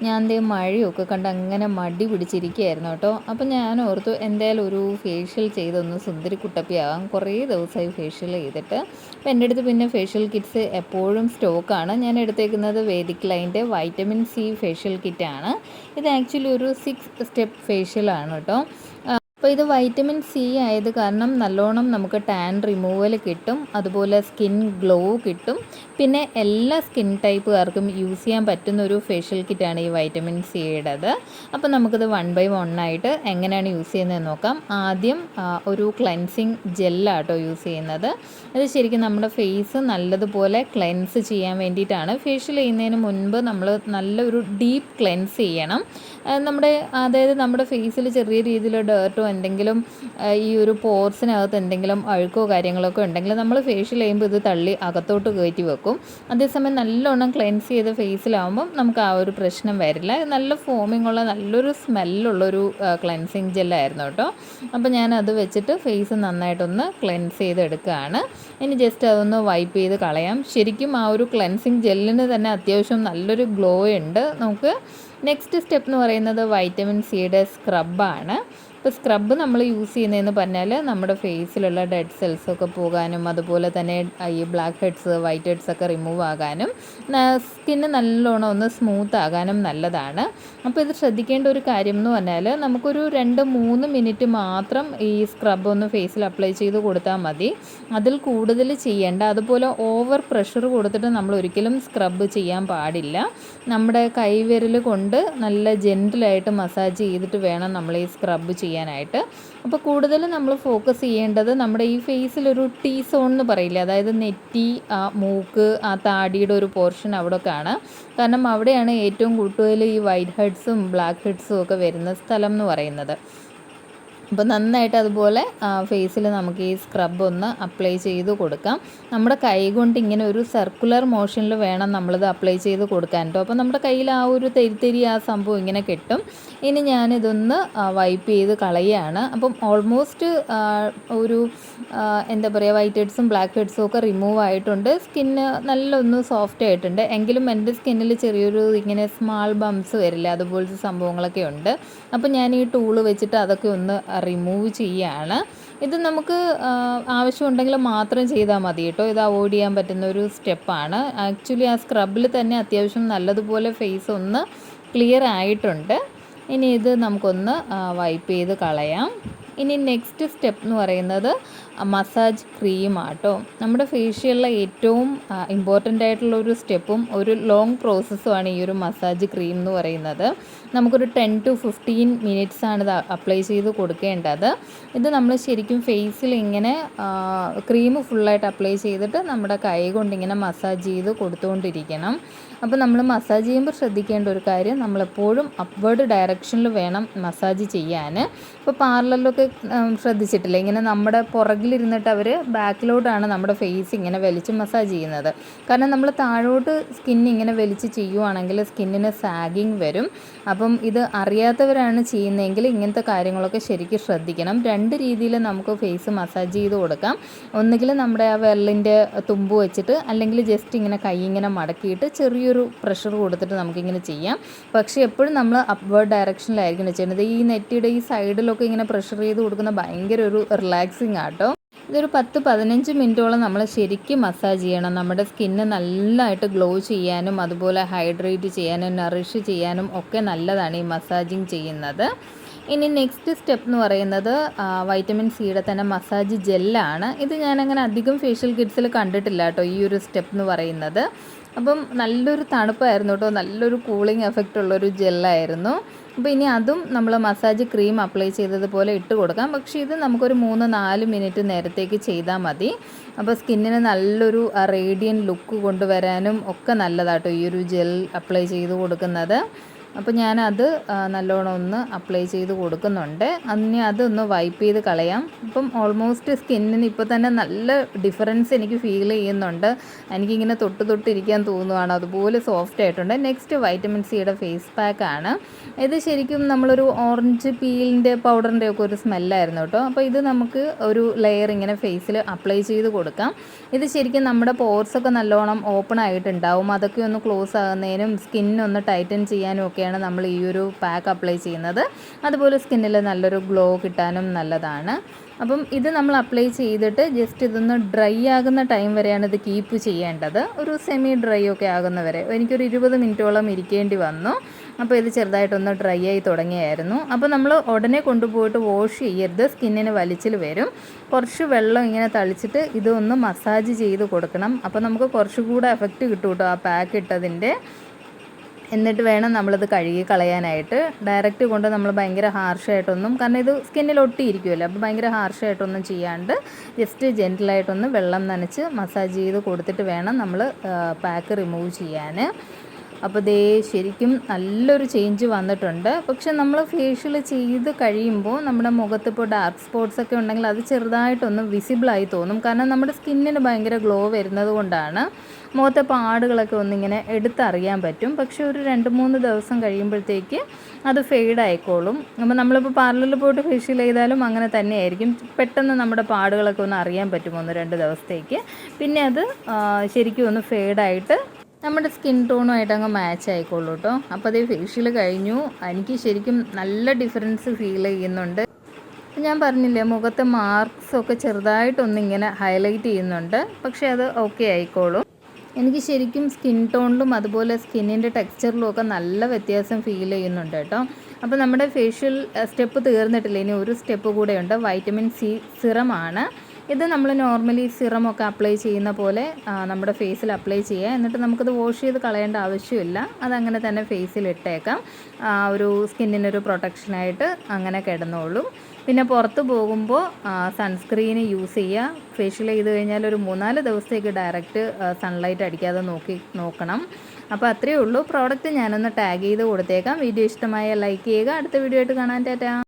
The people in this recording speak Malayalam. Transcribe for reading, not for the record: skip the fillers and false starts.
ഞാൻ ദേ മഴയൊക്കെ കണ്ട് അങ്ങനെ മടി പിടിച്ചിരിക്കുകയായിരുന്നു കേട്ടോ. അപ്പം ഞാൻ ഓർത്തു എന്തായാലും ഒരു ഫേഷ്യൽ ചെയ്തൊന്ന് സുന്ദരി കുട്ടപ്പിയാകാം. കുറേ ദിവസമായി ഫേഷ്യൽ ചെയ്തിട്ട്. അപ്പോൾ എൻ്റെ അടുത്ത് പിന്നെ ഫേഷ്യൽ കിറ്റ്സ് എപ്പോഴും സ്റ്റോക്കാണ്. ഞാൻ എടുത്തേക്കുന്നത് വേദിക് ലൈൻ്റെ വൈറ്റമിൻ സി ഫേഷ്യൽ കിറ്റാണ്. ഇത് ആക്ച്വലി ഒരു 6 സ്റ്റെപ്പ് ഫേഷ്യലാണ് കേട്ടോ. അപ്പോൾ ഇത് വൈറ്റമിൻ സി ആയത് കാരണം നല്ലോണം നമുക്ക് ടാൻ റിമൂവൽ കിട്ടും, അതുപോലെ സ്കിൻ ഗ്ലോ കിട്ടും. പിന്നെ എല്ലാ സ്കിൻ ടൈപ്പുകാർക്കും യൂസ് ചെയ്യാൻ പറ്റുന്ന ഒരു ഫേഷ്യൽ കിറ്റാണ് ഈ വൈറ്റമിൻ സിയുടേത്. അപ്പോൾ നമുക്കിത് 1 ബൈ 1 ആയിട്ട് എങ്ങനെയാണ് യൂസ് ചെയ്യുന്നത് നോക്കാം. ആദ്യം ഒരു ക്ലെൻസിങ് ജെല്ലാട്ടോ യൂസ് ചെയ്യുന്നത്. അത് ശരിക്കും നമ്മുടെ ഫേസ് നല്ലതുപോലെ ക്ലെൻസ് ചെയ്യാൻ വേണ്ടിയിട്ടാണ്. ഫേഷ്യൽ ചെയ്യുന്നതിന് മുൻപ് നമ്മൾ നല്ലൊരു ഡീപ്പ് ക്ലെൻസ് ചെയ്യണം. അതായത് നമ്മുടെ ഫേസിൽ ചെറിയ രീതിയിൽ ഡേർട്ടോ എന്തെങ്കിലും ഈ ഒരു പോർസിനകത്ത് എന്തെങ്കിലും അഴുക്കോ കാര്യങ്ങളൊക്കെ ഉണ്ടെങ്കിൽ നമ്മൾ ഫേഷ്യൽ ചെയ്യുമ്പോൾ ഇത് തള്ളി അകത്തോട്ട് കയറ്റി വെക്കും. അതേസമയം നല്ലോണം ക്ലെൻസ് ചെയ്ത ഫേസിലാവുമ്പം നമുക്ക് ആ ഒരു പ്രശ്നം വരില്ല. നല്ല ഫോമിംഗ് ഉള്ള നല്ലൊരു സ്മെല്ലുള്ളൊരു ക്ലെൻസിങ് ജെല്ലായിരുന്നു കേട്ടോ. അപ്പോൾ ഞാൻ അത് വെച്ചിട്ട് ഫേസ് നന്നായിട്ടൊന്ന് ക്ലെൻസ് ചെയ്തെടുക്കുകയാണ്. ഇനി ജസ്റ്റ് അതൊന്ന് വൈപ്പ് ചെയ്ത് കളയാം. ശരിക്കും ആ ഒരു ക്ലെൻസിങ് ജെല്ലിന് തന്നെ അത്യാവശ്യം നല്ലൊരു ഗ്ലോ ഉണ്ട്. നമുക്ക് നെക്സ്റ്റ് സ്റ്റെപ്പ് എന്ന് പറയുന്നത് വൈറ്റമിൻ സിയുടെ സ്ക്രബാണ്. ഇപ്പോൾ സ്ക്രബ്ബ് നമ്മൾ യൂസ് ചെയ്യുന്നതെന്ന് പറഞ്ഞാൽ നമ്മുടെ ഫേസിലുള്ള ഡെഡ് സെൽസൊക്കെ പോകാനും അതുപോലെ തന്നെ ഈ ബ്ലാക്ക് ഹെഡ്സ് വൈറ്റ് ഹെഡ്സ് ഒക്കെ റിമൂവ് ആകാനും സ്കിന്ന് നല്ലോണം ഒന്ന് സ്മൂത്ത് ആകാനും നല്ലതാണ്. അപ്പോൾ ഇത് ശ്രദ്ധിക്കേണ്ട ഒരു കാര്യം എന്ന് പറഞ്ഞാൽ നമുക്കൊരു 2-3 മിനിറ്റ് മാത്രം ഈ സ്ക്രബ് ഒന്ന് ഫേസിൽ അപ്ലൈ ചെയ്ത് കൊടുത്താൽ മതി. അതിൽ കൂടുതൽ ചെയ്യേണ്ട. അതുപോലെ ഓവർ പ്രഷർ കൊടുത്തിട്ട് നമ്മൾ ഒരിക്കലും സ്ക്രബ് ചെയ്യാൻ പാടില്ല. നമ്മുടെ കൈവിരൽ കൊണ്ട് നല്ല ജെൻറ്റിലായിട്ട് മസാജ് ചെയ്തിട്ട് വേണം നമ്മൾ ഈ സ്ക്രബ് ചെയ്യാനായിട്ട്. അപ്പോൾ കൂടുതൽ നമ്മൾ ഫോക്കസ് ചെയ്യേണ്ടത് നമ്മുടെ ഈ ഫേസിലൊരു ടീ സോൺ എന്ന് പറയില്ലേ, അതായത് നെറ്റി, മൂക്ക്, ആ താടിയുടെ ഒരു പോർഷൻ അവിടെയൊക്കെയാണ്. കാരണം അവിടെയാണ് ഏറ്റവും കൂടുതൽ ഈ വൈറ്റ് ഹെഡ്സും ബ്ലാക്ക് ഹെഡ്സും ഒക്കെ വരുന്ന സ്ഥലം എന്ന് പറയുന്നത്. അപ്പോൾ നന്നായിട്ട് അതുപോലെ ഫേസിൽ നമുക്ക് ഈ സ്ക്രബ് ഒന്ന് അപ്ലൈ ചെയ്ത് കൊടുക്കാം. നമ്മുടെ കൈ കൊണ്ട് ഇങ്ങനെ ഒരു സർക്കുലർ മോഷനിൽ വേണം നമ്മളിത് അപ്ലൈ ചെയ്ത് കൊടുക്കാൻ കേട്ടോ. അപ്പോൾ നമ്മുടെ കയ്യിൽ ആ ഒരു തെരി ആ സംഭവം ഇങ്ങനെ കിട്ടും. ഇനി ഞാനിതൊന്ന് വൈപ്പ് ചെയ്ത് കളയുകയാണ്. അപ്പം ഓൾമോസ്റ്റ് ഒരു എന്താ പറയുക, വൈറ്റ് ഹെഡ്സും ബ്ലാക്ക് ഹെഡ്സും ഒക്കെ റിമൂവ് ആയിട്ടുണ്ട്. സ്കിന്ന് നല്ലൊന്ന് സോഫ്റ്റ് ആയിട്ടുണ്ട്. എങ്കിലും എൻ്റെ സ്കിന്നിൽ ചെറിയൊരു ഇങ്ങനെ സ്മാൾ ബംസ് വരില്ല, അതുപോലത്തെ സംഭവങ്ങളൊക്കെ ഉണ്ട്. അപ്പോൾ ഞാൻ ഈ ടൂള് വെച്ചിട്ട് അതൊക്കെ ഒന്ന് റിമൂവ് ചെയ്യുകയാണ്. ഇത് നമുക്ക് ആവശ്യമുണ്ടെങ്കിൽ മാത്രം ചെയ്താൽ മതി കേട്ടോ. ഇത് അവോയ്ഡ് ചെയ്യാൻ പറ്റുന്ന ഒരു സ്റ്റെപ്പാണ്. ആക്ച്വലി ആ സ്ക്രബിൽ തന്നെ അത്യാവശ്യം നല്ലതുപോലെ ഫേസ് ഒന്ന് ക്ലിയർ ആയിട്ടുണ്ട്. ഇനി ഇത് നമുക്കൊന്ന് വൈപ്പ് ചെയ്ത് കളയാം. ഇനി നെക്സ്റ്റ് സ്റ്റെപ്പ് എന്ന് പറയുന്നത് മസാജ് ക്രീമാട്ടോ. നമ്മുടെ ഫേഷ്യലിലെ ഏറ്റവും ഇമ്പോർട്ടൻ്റ് ആയിട്ടുള്ള ഒരു സ്റ്റെപ്പും ഒരു ലോങ് പ്രോസസ്സുമാണ് ഈ ഒരു മസാജ് ക്രീം എന്ന് പറയുന്നത്. നമുക്കൊരു 10 to 15 മിനിറ്റ്സ് ആണ് ഇത് അപ്ലൈ ചെയ്ത് കൊടുക്കേണ്ടത്. ഇത് നമ്മൾ ശരിക്കും ഫേസിൽ ഇങ്ങനെ ക്രീം ഫുള്ളായിട്ട് അപ്ലൈ ചെയ്തിട്ട് നമ്മുടെ കൈ കൊണ്ടിങ്ങനെ മസാജ് ചെയ്ത് കൊടുത്തുകൊണ്ടിരിക്കണം. അപ്പോൾ നമ്മൾ മസാജ് ചെയ്യുമ്പോൾ ശ്രദ്ധിക്കേണ്ട ഒരു കാര്യം, നമ്മളെപ്പോഴും അപ്വേർഡ് ഡയറക്ഷനിൽ വേണം മസാജ് ചെയ്യാൻ. ഇപ്പോൾ പാർലറിലൊക്കെ ശ്രദ്ധിച്ചിട്ടില്ല, ഇങ്ങനെ നമ്മുടെ പുറകിലിരുന്നിട്ട് അവർ ബാക്കിലോട്ടാണ് നമ്മുടെ ഫേസ് ഇങ്ങനെ വലിച്ച് മസാജ് ചെയ്യുന്നത്. കാരണം നമ്മൾ താഴോട്ട് സ്കിൻ ഇങ്ങനെ വലിച്ച് ചെയ്യുവാണെങ്കിൽ സ്കിന്നിന് സാഗിങ് വരും. അപ്പം ഇത് അറിയാത്തവരാണ് ചെയ്യുന്നതെങ്കിൽ ഇങ്ങനത്തെ കാര്യങ്ങളൊക്കെ ശരിക്കും ശ്രദ്ധിക്കണം. 2 രീതിയിൽ നമുക്ക് ഫേസ് മസാജ് ചെയ്ത് കൊടുക്കാം. ഒന്നുകിൽ നമ്മുടെ ആ വിരലിൻ്റെ തുമ്പ് വെച്ചിട്ട്, അല്ലെങ്കിൽ ജസ്റ്റ് ഇങ്ങനെ കൈ ഇങ്ങനെ മടക്കിയിട്ട് ചെറിയൊരു പ്രഷർ കൊടുത്തിട്ട് നമുക്കിങ്ങനെ ചെയ്യാം. പക്ഷേ എപ്പോഴും നമ്മൾ അപ്വേർഡ് ഡയറക്ഷനിലായിരിക്കണം ചെയ്യുന്നത്. ഈ നെറ്റിയുടെ ഈ സൈഡിലൊക്കെ ഇങ്ങനെ പ്രഷർ ചെയ്ത് കൊടുക്കുന്ന ഭയങ്കര ഒരു റിലാക്സിങ് ആട്ടോ. ഇതൊരു 10-15 മിനിറ്റോളം നമ്മൾ ശരിക്കും മസാജ് ചെയ്യണം. നമ്മുടെ സ്കിന്ന് നല്ലതായിട്ട് ഗ്ലോ ചെയ്യാനും അതുപോലെ ഹൈഡ്രേറ്റ് ചെയ്യാനും നറിഷ് ചെയ്യാനും ഒക്കെ നല്ലതാണ് ഈ മസാജിങ് ചെയ്യുന്നത്. ഇനി നെക്സ്റ്റ് സ്റ്റെപ്പ് എന്ന് പറയുന്നത് വൈറ്റമിൻ സിയുടെ തന്നെ മസാജ് ജെല്ലാണ്. ഇത് ഞാനങ്ങനെ അധികം ഫേഷ്യൽ കിറ്റ്സിൽ കണ്ടിട്ടില്ല കേട്ടോ ഈ ഒരു സ്റ്റെപ്പ് എന്ന് പറയുന്നത്. അപ്പം നല്ലൊരു തണുപ്പായിരുന്നു കേട്ടോ, നല്ലൊരു കൂളിംഗ് എഫക്റ്റ് ഉള്ളൊരു ജെല്ലായിരുന്നു. അപ്പോൾ ഇനി അതും നമ്മൾ മസാജ് ക്രീം അപ്ലൈ ചെയ്തതുപോലെ ഇട്ട് കൊടുക്കാം. പക്ഷേ ഇത് നമുക്കൊരു 3-4 മിനിറ്റ് നേരത്തേക്ക് ചെയ്താൽ മതി. അപ്പോൾ സ്കിന്നിന് നല്ലൊരു റേഡിയൻ ലുക്ക് കൊണ്ടുവരാനും ഒക്കെ നല്ലതാട്ടോ ഈ ഒരു ജെൽ അപ്ലൈ ചെയ്ത് കൊടുക്കുന്നത്. അപ്പോൾ ഞാനത് നല്ലോണം ഒന്ന് അപ്ലൈ ചെയ്ത് കൊടുക്കുന്നുണ്ട്. അതിന് അതൊന്ന് വൈപ്പ് ചെയ്ത് കളയാം. അപ്പം ഓൾമോസ്റ്റ് സ്കിന്നിന് ഇപ്പോൾ തന്നെ നല്ല ഡിഫറൻസ് എനിക്ക് ഫീൽ ചെയ്യുന്നുണ്ട്. എനിക്കിങ്ങനെ തൊട്ടിരിക്കാൻ തോന്നുവാണ്, അതുപോലെ സോഫ്റ്റ് ആയിട്ടുണ്ട്. നെക്സ്റ്റ് വൈറ്റമിൻ സിയുടെ ഫേസ് പാക്കാണ്. ഇത് ശരിക്കും നമ്മളൊരു ഓറഞ്ച് പീലിൻ്റെ പൗഡറിൻ്റെ ഒക്കെ ഒരു സ്മെല്ലായിരുന്നു കേട്ടോ. അപ്പോൾ ഇത് നമുക്ക് ഒരു ലെയർ ഇങ്ങനെ ഫേസിൽ അപ്ലൈ ചെയ്ത് കൊടുക്കാം. ഇത് ശരിക്കും നമ്മുടെ പോർസൊക്കെ നല്ലോണം ഓപ്പൺ ആയിട്ടുണ്ടാവും. അതൊക്കെ ഒന്ന് ക്ലോസ് ആകുന്നതിനും സ്കിന്നൊന്ന് ടൈറ്റൻ ചെയ്യാനും ഒക്കെ ഒക്കെയാണ് നമ്മൾ ഈ ഒരു പാക്ക് അപ്ലൈ ചെയ്യുന്നത്. അതുപോലെ സ്കിന്നിൽ നല്ലൊരു ഗ്ലോ കിട്ടാനും നല്ലതാണ്. അപ്പം ഇത് നമ്മൾ അപ്ലൈ ചെയ്തിട്ട് ജസ്റ്റ് ഇതൊന്ന് ഡ്രൈ ആകുന്ന ടൈം വരെയാണ് ഇത് കീപ്പ് ചെയ്യേണ്ടത്. ഒരു സെമി ഡ്രൈ ഒക്കെ ആകുന്നവരെ എനിക്കൊരു 20 മിനിറ്റോളം ഇരിക്കേണ്ടി വന്നു. അപ്പോൾ ഇത് ചെറുതായിട്ടൊന്ന് ഡ്രൈ ആയി തുടങ്ങിയായിരുന്നു. അപ്പോൾ നമ്മൾ ഉടനെ കൊണ്ടുപോയിട്ട് വാഷ് ചെയ്യരുത്, സ്കിന്നിന് വലിച്ചിൽ വരും. കുറച്ച് വെള്ളം ഇങ്ങനെ തളിച്ചിട്ട് ഇതൊന്ന് മസാജ് ചെയ്ത് കൊടുക്കണം. അപ്പോൾ നമുക്ക് കുറച്ചുകൂടെ എഫക്റ്റ് കിട്ടും കേട്ടോ ആ പാക്ക് ഇട്ടതിൻ്റെ. എന്നിട്ട് വേണം നമ്മളിത് കഴുകി കളയാനായിട്ട്. ഡയറക്റ്റ് കൊണ്ട് നമ്മൾ ഭയങ്കര ഹാർഷായിട്ടൊന്നും, കാരണം ഇത് സ്കിന്നിൽ ഒട്ടിയിരിക്കുമല്ലോ, അപ്പോൾ ഭയങ്കര ഹാർഷായിട്ടൊന്നും ചെയ്യാണ്ട് ജസ്റ്റ് ജെൻറ്റിലായിട്ടൊന്ന് വെള്ളം നനച്ച് മസാജ് ചെയ്ത് കൊടുത്തിട്ട് വേണം നമ്മൾ പാക്ക് റിമൂവ് ചെയ്യാൻ. അപ്പോൾ ദേ ശരിക്കും നല്ലൊരു ചേഞ്ച് വന്നിട്ടുണ്ട്. പക്ഷെ നമ്മൾ ഫേഷ്യൽ ചെയ്ത് കഴിയുമ്പോൾ നമ്മുടെ മുഖത്ത് ഇപ്പോൾ ഡാർക്ക് സ്പോട്ട്സ് ഒക്കെ ഉണ്ടെങ്കിൽ അത് ചെറുതായിട്ടൊന്ന് വിസിബിളായി തോന്നും. കാരണം നമ്മുടെ സ്കിന്നിന് ഭയങ്കര ഗ്ലോ വരുന്നത് കൊണ്ടാണ്. മുഖത്തെ പാടുകളൊക്കെ ഒന്നിങ്ങനെ എടുത്തറിയാൻ പറ്റും. പക്ഷെ ഒരു 2-3 ദിവസം കഴിയുമ്പോഴത്തേക്ക് അത് ഫെയ്ഡ് ആയിക്കോളും. അപ്പോൾ നമ്മളിപ്പോൾ പാർലറിൽ പോയിട്ട് ഫേഷ്യൽ ചെയ്താലും അങ്ങനെ തന്നെയായിരിക്കും. പെട്ടെന്ന് നമ്മുടെ പാടുകളൊക്കെ ഒന്ന് അറിയാൻ പറ്റും 1-2 ദിവസത്തേക്ക്. പിന്നെ അത് ശരിക്കും ഒന്ന് ഫെയ്ഡായിട്ട് നമ്മുടെ സ്കിൻ ടോണുമായിട്ട് അങ്ങ് മാച്ച് ആയിക്കോളൂ കേട്ടോ. അപ്പോൾ അതേ ഫേഷ്യൽ കഴിഞ്ഞു. എനിക്ക് ശരിക്കും നല്ല ഡിഫറൻസ് ഫീൽ ചെയ്യുന്നുണ്ട്. ഞാൻ പറഞ്ഞില്ലേ, മുഖത്തെ മാർക്സൊക്കെ ചെറുതായിട്ടൊന്നിങ്ങനെ ഹൈലൈറ്റ് ചെയ്യുന്നുണ്ട്. പക്ഷേ അത് ഓക്കെ ആയിക്കോളും. എനിക്ക് ശരിക്കും സ്കിൻ ടോണിലും അതുപോലെ സ്കിന്നിൻ്റെ ടെക്സ്ചറിലും ഒക്കെ നല്ല വ്യത്യാസം ഫീൽ ചെയ്യുന്നുണ്ട് കേട്ടോ. അപ്പോൾ നമ്മുടെ ഫേഷ്യൽ സ്റ്റെപ്പ് തീർന്നിട്ടില്ല, ഇനി ഒരു സ്റ്റെപ്പ് കൂടെയുണ്ട്. വൈറ്റമിൻ സി സിറമാണ്. ഇത് നമ്മൾ നോർമലി സിറമൊക്കെ അപ്ലൈ ചെയ്യുന്ന പോലെ നമ്മുടെ ഫേസിൽ അപ്ലൈ ചെയ്യുക. എന്നിട്ട് നമുക്കത് വാഷ് ചെയ്ത് കളയേണ്ട ആവശ്യമില്ല, അതങ്ങനെ തന്നെ ഫേസിൽ ഇട്ടേക്കാം. ഒരു സ്കിന്നിനൊരു പ്രൊട്ടക്ഷനായിട്ട് അങ്ങനെ കിടന്നോളും. പിന്നെ പുറത്ത് പോകുമ്പോൾ സൺസ്ക്രീന് യൂസ് ചെയ്യുക. ഫേഷ്യൽ ചെയ്ത് കഴിഞ്ഞാൽ ഒരു 3-4 ദിവസത്തേക്ക് ഡയറക്റ്റ് സൺലൈറ്റ് അടിക്കാതെ നോക്കണം. അപ്പോൾ അത്രയേ ഉള്ളൂ. പ്രോഡക്റ്റ് ഞാനൊന്ന് ടാഗ് ചെയ്ത് കൊടുത്തേക്കാം. വീഡിയോ ഇഷ്ടമായ ലൈക്ക് ചെയ്യുക. അടുത്ത വീഡിയോ ആയിട്ട് കാണാൻ. ടാറ്റാ.